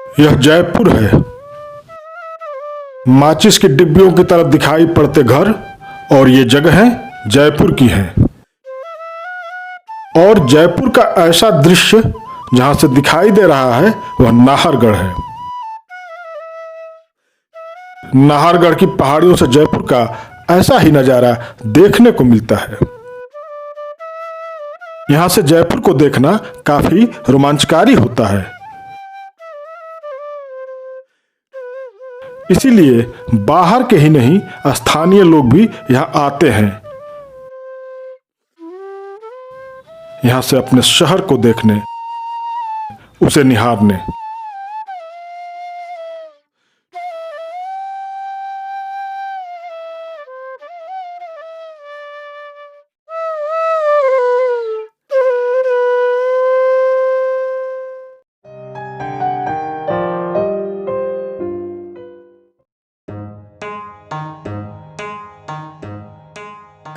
यह जयपुर है। माचिस की डिब्बियों की तरह दिखाई पड़ते घर और ये जगहें जयपुर की हैं। और जयपुर का ऐसा दृश्य जहां से दिखाई दे रहा है वह नाहरगढ़ है। नाहरगढ़ की पहाड़ियों से जयपुर का ऐसा ही नजारा देखने को मिलता है। यहां से जयपुर को देखना काफी रोमांचकारी होता है। इसीलिए बाहर के ही नहीं स्थानीय लोग भी यहां आते हैं, यहां से अपने शहर को देखने, उसे निहारने।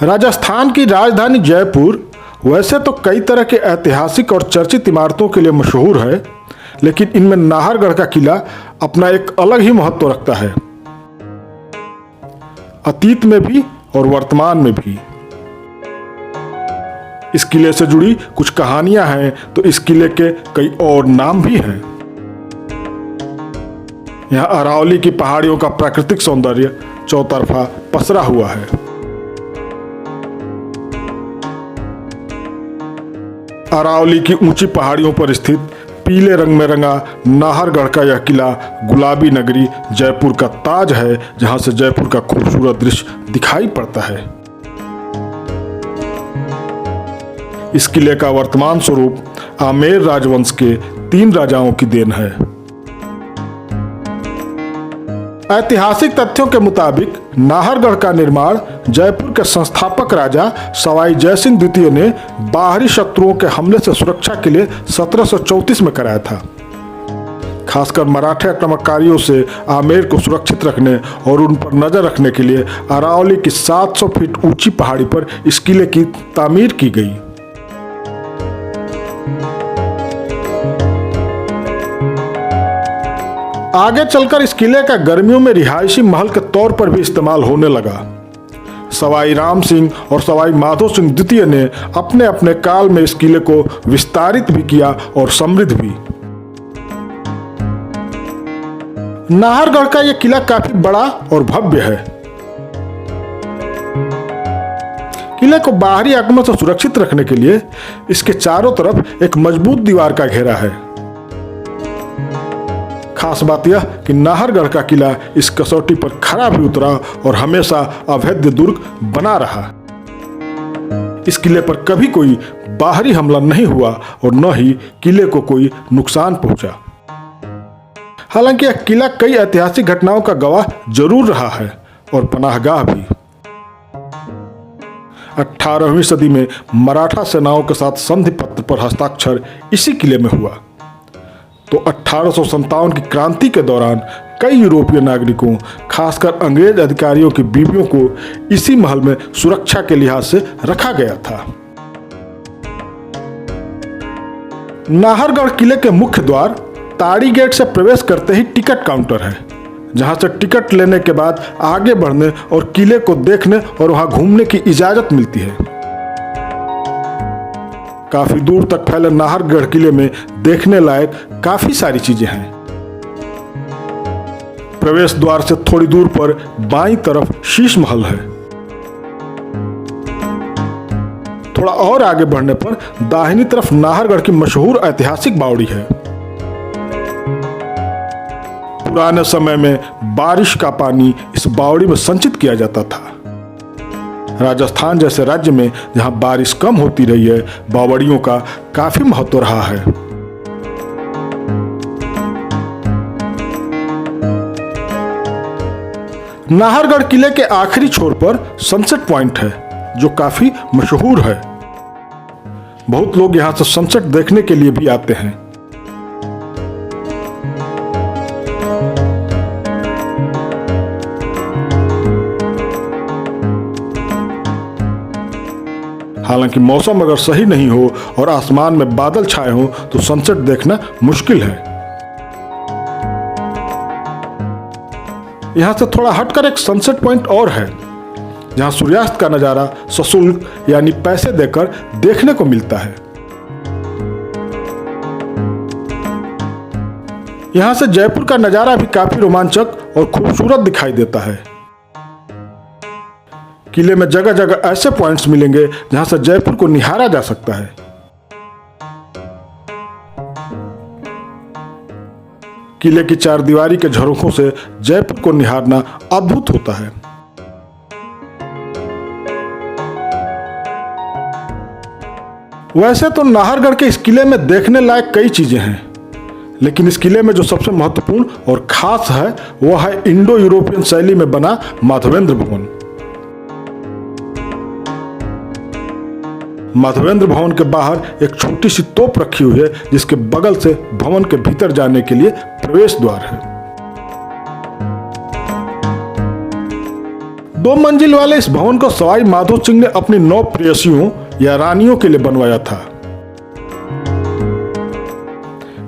राजस्थान की राजधानी जयपुर वैसे तो कई तरह के ऐतिहासिक और चर्चित इमारतों के लिए मशहूर है, लेकिन इनमें नाहरगढ़ का किला अपना एक अलग ही महत्व रखता है, अतीत में भी और वर्तमान में भी। इस किले से जुड़ी कुछ कहानियां हैं तो इस किले के कई और नाम भी हैं। यहां अरावली की पहाड़ियों का प्राकृतिक सौंदर्य चौतरफा पसरा हुआ है। अरावली की ऊंची पहाड़ियों पर स्थित पीले रंग में रंगा नाहरगढ़ का यह किला गुलाबी नगरी जयपुर का ताज है, जहां से जयपुर का खूबसूरत दृश्य दिखाई पड़ता है। इस किले का वर्तमान स्वरूप आमेर राजवंश के 3 राजाओं की देन है। ऐतिहासिक तथ्यों के मुताबिक नाहरगढ़ का निर्माण जयपुर के संस्थापक राजा सवाई जयसिंह द्वितीय ने बाहरी शत्रुओं के हमले से सुरक्षा के लिए 1734 में कराया था। खासकर मराठा आक्रमणकारियों से आमेर को सुरक्षित रखने और उन पर नजर रखने के लिए अरावली की 700 फीट ऊंची पहाड़ी पर इस किले की तामीर की गई। आगे चलकर इस किले का गर्मियों में रिहायशी महल के तौर पर भी इस्तेमाल होने लगा। सवाई राम सिंह और सवाई माधो सिंह द्वितीय ने अपने अपने काल में इस किले को विस्तारित भी किया और समृद्ध भी। नाहरगढ़ का यह किला काफी बड़ा और भव्य है। किले को बाहरी आक्रमण से सुरक्षित रखने के लिए इसके चारों तरफ एक मजबूत दीवार का घेरा है। खास बात यह कि नाहरगढ़ का किला इस कसौटी पर खरा भी उतरा और हमेशा अभेद्य दुर्ग बना रहा। इस किले पर कभी कोई बाहरी हमला नहीं हुआ और न ही किले को कोई नुकसान पहुंचा। हालांकि यह किला कई ऐतिहासिक घटनाओं का गवाह जरूर रहा है और पनाहगाह भी। 18वीं सदी में मराठा सेनाओं के साथ संधि पत्र पर हस्ताक्षर इसी किले में हुआ। तो 1857 की क्रांति के दौरान कई यूरोपीय नागरिकों, खासकर अंग्रेज अधिकारियों की बीवियों को इसी महल में सुरक्षा के लिहाज से रखा गया था। नाहरगढ़ किले के मुख्य द्वार ताड़ी गेट से प्रवेश करते ही टिकट काउंटर है, जहां से टिकट लेने के बाद आगे बढ़ने और किले को देखने और वहां घूमने की इजाजत मिलती है। काफी दूर तक फैले नाहरगढ़ किले में देखने लायक काफी सारी चीजें हैं। प्रवेश द्वार से थोड़ी दूर पर बाईं तरफ शीश महल है। थोड़ा और आगे बढ़ने पर दाहिनी तरफ नाहरगढ़ की मशहूर ऐतिहासिक बावड़ी है। पुराने समय में बारिश का पानी इस बावड़ी में संचित किया जाता था। राजस्थान जैसे राज्य में जहां बारिश कम होती रही है, बावड़ियों का काफी महत्व रहा है। नाहरगढ़ किले के आखिरी छोर पर सनसेट पॉइंट है, जो काफी मशहूर है। बहुत लोग यहां से सनसेट देखने के लिए भी आते हैं। हालांकि मौसम अगर सही नहीं हो और आसमान में बादल छाए हों तो सनसेट देखना मुश्किल है। यहाँ से थोड़ा हटकर एक सनसेट पॉइंट और है, जहाँ सूर्यास्त का नज़ारा सशुल्क यानी पैसे देकर देखने को मिलता है। यहाँ से जयपुर का नज़ारा भी काफी रोमांचक और खूबसूरत दिखाई देता है। किले में जगह जगह ऐसे पॉइंट्स मिलेंगे जहां से जयपुर को निहारा जा सकता है। किले की चारदीवारी के झरोखों से जयपुर को निहारना अद्भुत होता है। वैसे तो नाहरगढ़ के इस किले में देखने लायक कई चीजें हैं, लेकिन इस किले में जो सबसे महत्वपूर्ण और खास है वह है इंडो यूरोपियन शैली में बना माधवेंद्र भवन। माधवेंद्र भवन के बाहर एक छोटी सी तोप रखी हुई है, जिसके बगल से भवन के भीतर जाने के लिए प्रवेश द्वार है। 2 मंजिल वाले इस भवन को सवाई माधो सिंह ने अपनी 9 प्रेयसियों या रानियों के लिए बनवाया था।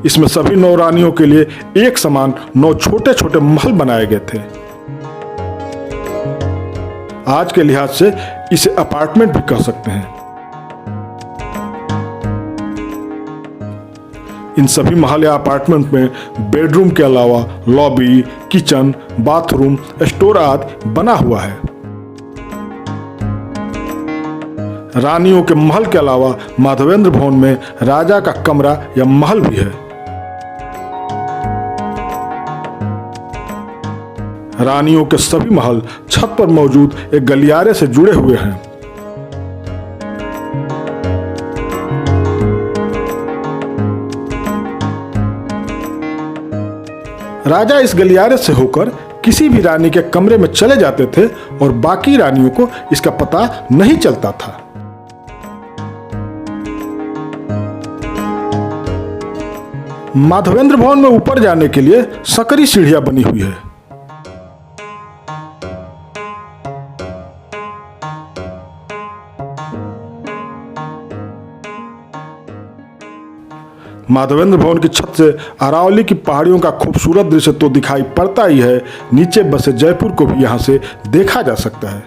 इसमें सभी 9 रानियों के लिए एक समान 9 छोटे छोटे महल बनाए गए थे। आज के लिहाज से इसे अपार्टमेंट भी कह सकते हैं। इन सभी महल या अपार्टमेंट में बेडरूम के अलावा लॉबी, किचन, बाथरूम, स्टोर आदि बना हुआ है। रानियों के महल के अलावा माधवेंद्र भवन में राजा का कमरा या महल भी है। रानियों के सभी महल छत पर मौजूद एक गलियारे से जुड़े हुए हैं। राजा इस गलियारे से होकर किसी भी रानी के कमरे में चले जाते थे और बाकी रानियों को इसका पता नहीं चलता था। माधवेंद्र भवन में ऊपर जाने के लिए सकरी सीढ़ियां बनी हुई है। माधवेंद्र भवन की छत से अरावली की पहाड़ियों का खूबसूरत दृश्य तो दिखाई पड़ता ही है, नीचे बसे जयपुर को भी यहां से देखा जा सकता है।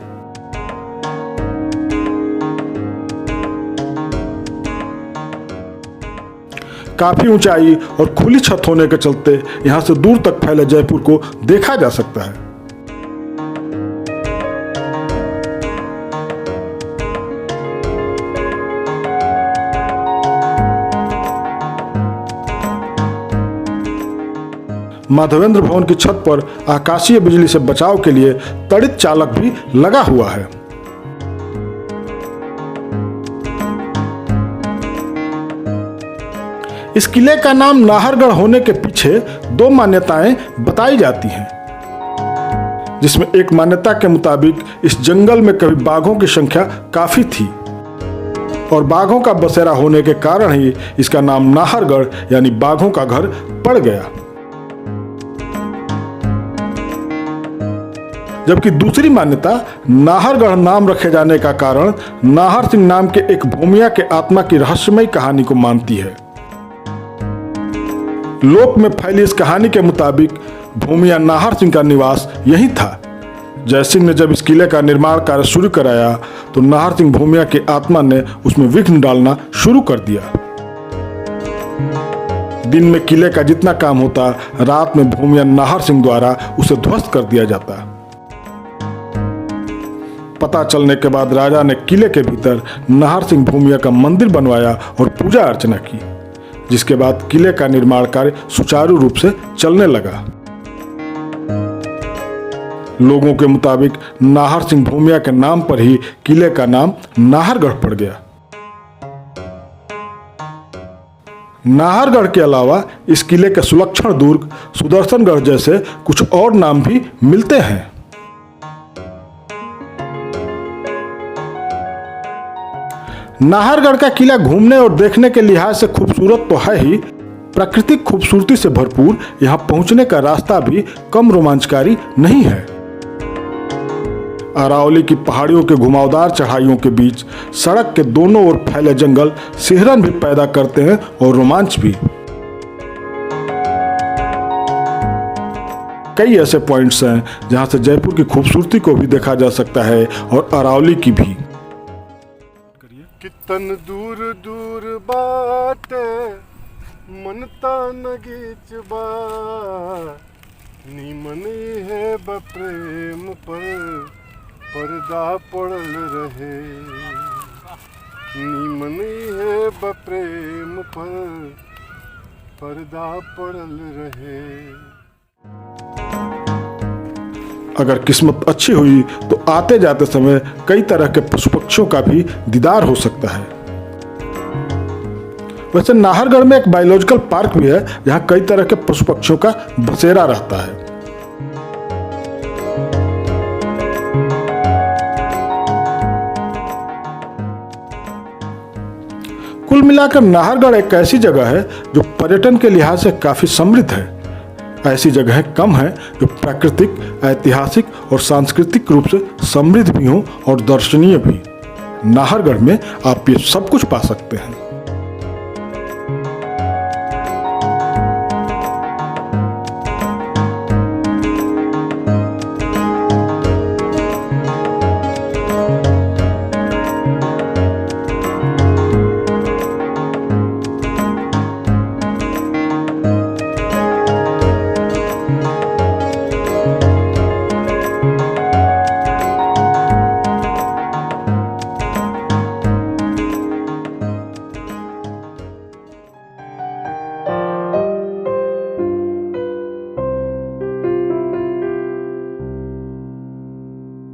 काफी ऊंचाई और खुली छत होने के चलते यहां से दूर तक फैले जयपुर को देखा जा सकता है। माधवेंद्र भवन की छत पर आकाशीय बिजली से बचाव के लिए तड़ित चालक भी लगा हुआ है। इस किले का नाम नाहरगढ़ होने के पीछे 2 मान्यताएं बताई जाती हैं, जिसमें एक मान्यता के मुताबिक इस जंगल में कभी बाघों की संख्या काफी थी और बाघों का बसेरा होने के कारण ही इसका नाम नाहरगढ़ यानी बाघों का घर पड़ गया। जबकि दूसरी मान्यता नाहरगढ़ नाम रखे जाने का कारण नाहर सिंह नाम के एक भूमिया के आत्मा की रहस्यमयी कहानी को मानती है। लोक में फैली इस कहानी के मुताबिक भूमिया नाहर सिंह का निवास यही था। जयसिंह ने जब इस किले का निर्माण कार्य शुरू कराया तो नाहर सिंह भूमिया की आत्मा ने उसमें विघ्न डालना शुरू कर दिया। दिन में किले का जितना काम होता, रात में भूमिया नाहर सिंह द्वारा उसे ध्वस्त कर दिया जाता। पता चलने के बाद राजा ने किले के भीतर नाहर सिंह भूमिया का मंदिर बनवाया और पूजा अर्चना की, जिसके बाद किले का निर्माण कार्य सुचारू रूप से चलने लगा। लोगों के मुताबिक नाहर सिंह भूमिया के नाम पर ही किले का नाम नाहरगढ़ पड़ गया। नाहरगढ़ के अलावा इस किले के सुलक्षण दुर्ग सुदर्शनगढ़ जैसे कुछ और नाम भी मिलते हैं। नाहरगढ़ का किला घूमने और देखने के लिहाज से खूबसूरत तो है ही, प्राकृतिक खूबसूरती से भरपूर यहां पहुंचने का रास्ता भी कम रोमांचकारी नहीं है। अरावली की पहाड़ियों के घुमावदार चढ़ाइयों के बीच सड़क के दोनों ओर फैले जंगल सिहरन भी पैदा करते हैं और रोमांच भी। कई ऐसे पॉइंट्स हैं जहां से जयपुर की खूबसूरती को भी देखा जा सकता है और अरावली की भी। कितन दूर दूर बाटे मनता नगीच बा नीमनी है बप्रेम पर पर्दा पड़ल रहे नीमनी है बप्रेम पर पर्दा पड़ल रहे। अगर किस्मत अच्छी हुई तो आते जाते समय कई तरह के पशु पक्षियों का भी दीदार हो सकता है। वैसे नाहरगढ़ में एक बायोलॉजिकल पार्क भी है जहां कई तरह के पशु पक्षियों का बसेरा रहता है। कुल मिलाकर नाहरगढ़ एक ऐसी जगह है जो पर्यटन के लिहाज से काफी समृद्ध है। ऐसी जगहें कम हैं जो प्राकृतिक, ऐतिहासिक और सांस्कृतिक रूप से समृद्ध भी हों और दर्शनीय भी। नाहरगढ़ में आप ये सब कुछ पा सकते हैं।